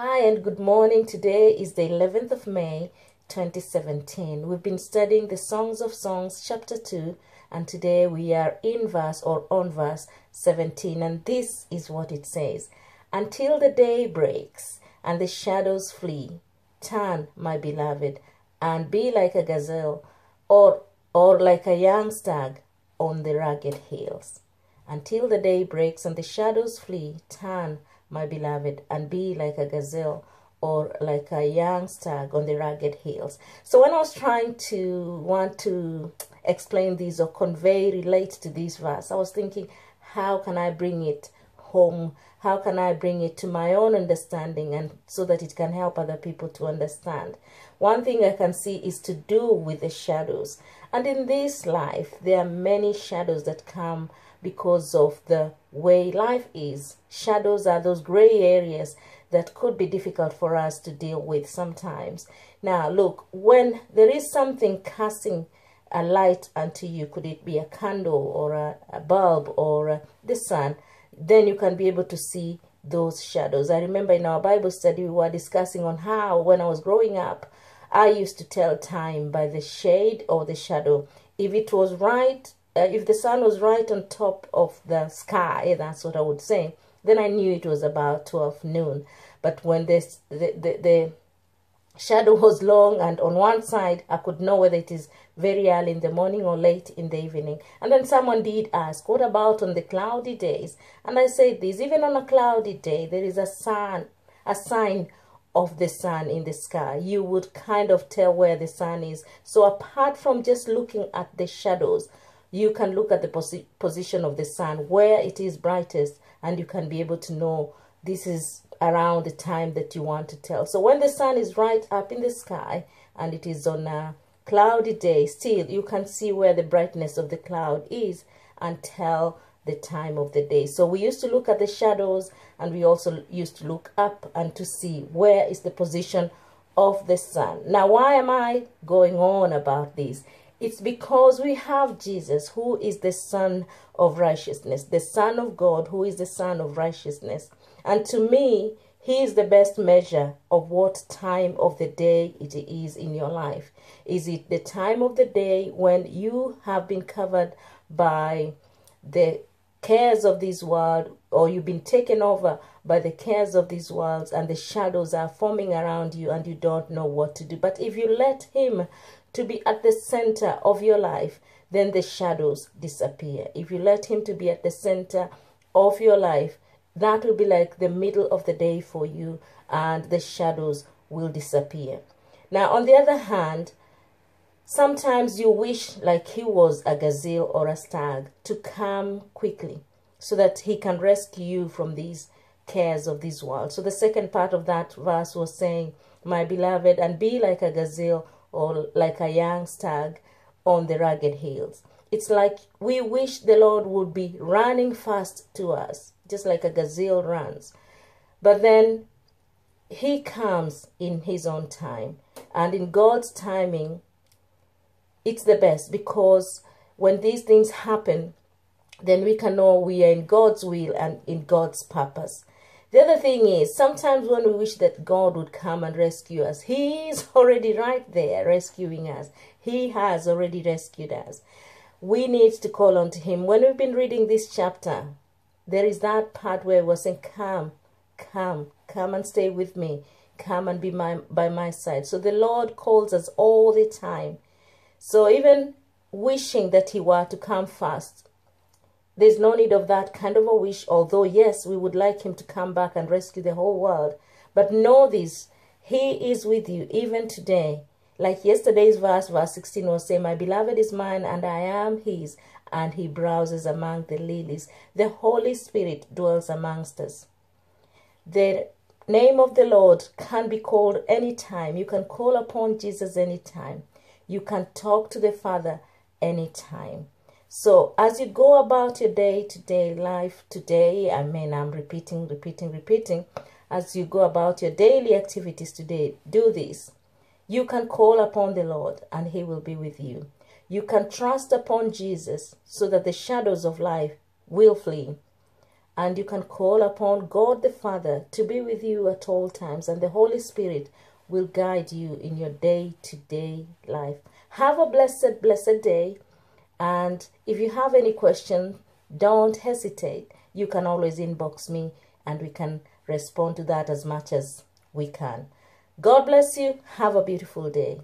Hi and good morning. Today is the 11th of May 2017. We've been studying the Songs of Songs chapter 2 and today we are in verse or on verse 17, and this is what it says. Until the day breaks and the shadows flee, turn, my beloved, and be like a gazelle or like a young stag on the rugged hills. Until the day breaks and the shadows flee, turn, my beloved, and be like a gazelle or like a young stag on the rugged hills. So when I was trying to explain this or relate to this verse, I was thinking, how can I bring it home? How can I bring it to my own understanding and so that it can help other people to understand? One thing I can see is to do with the shadows. And in this life, there are many shadows that come because of the way life is. Shadows are those gray areas that could be difficult for us to deal with sometimes. Now, look, when there is something casting a light unto you, could it be a candle or a bulb or the sun, then you can be able to see those shadows. I remember in our Bible study, we were discussing on how, when I was growing up, I used to tell time by the shade or the shadow. If it was right, if the sun was right on top of the sky, that's what I would say, then I knew it was about 12 noon. But when the shadow was long and on one side, I could know whether it is very early in the morning or late in the evening. And then someone did ask, what about on the cloudy days? And I said this, even on a cloudy day, there is a sign of the sun in the sky. You would kind of tell where the sun is. So apart from just looking at the shadows, you can look at the position of the sun, where it is brightest, and you can be able to know this is around the time that you want to tell. So when the sun is right up in the sky and it is on a cloudy day, still you can see where the brightness of the cloud is and tell the time of the day. So we used to look at the shadows, and we also used to look up and to see where is the position of the sun. Now, why am I going on about this? It's because we have Jesus, who is the Son of righteousness, the Son of God, who is the Son of righteousness. And to me, he is the best measure of what time of the day it is in your life. Is it the time of the day when you have been covered by the cares of this world, or you've been taken over by the cares of this world and the shadows are forming around you and you don't know what to do? But if you let him to be at the center of your life, then the shadows disappear. If you let him to be at the center of your life, that will be like the middle of the day for you, and the shadows will disappear. Now, on the other hand, sometimes you wish like he was a gazelle or a stag to come quickly so that he can rescue you from these cares of this world. So the second part of that verse was saying, my beloved, and be like a gazelle or like a young stag on the rugged hills. It's like we wish the Lord would be running fast to us, just like a gazelle runs. But then he comes in his own time. And in God's timing, it's the best, because when these things happen, then we can know we are in God's will and in God's purpose. The other thing is, sometimes when we wish that God would come and rescue us, he is already right there rescuing us. He has already rescued us. We need to call on to him. When we've been reading this chapter, there is that part where we're saying, come and stay with me. Come and be by my side. So the Lord calls us all the time. So even wishing that he were to come fast, there's no need of that kind of a wish, although yes, we would like him to come back and rescue the whole world. But know this, he is with you even today. Like yesterday's verse 16 was saying, my beloved is mine and I am his, and he browses among the lilies. The Holy Spirit dwells amongst us. The name of the Lord can be called anytime. You can call upon Jesus anytime. You can talk to the Father anytime. So as you go about your day-to-day life today, I'm repeating, as you go about your daily activities today, do this. You can call upon the Lord and he will be with you. You can trust upon Jesus so that the shadows of life will flee. and you can call upon God the Father to be with you at all times, and the Holy Spirit will guide you in your day-to-day life. Have a blessed, blessed day. And if you have any question, don't hesitate. You can always inbox me and we can respond to that as much as we can. God bless you. Have a beautiful day.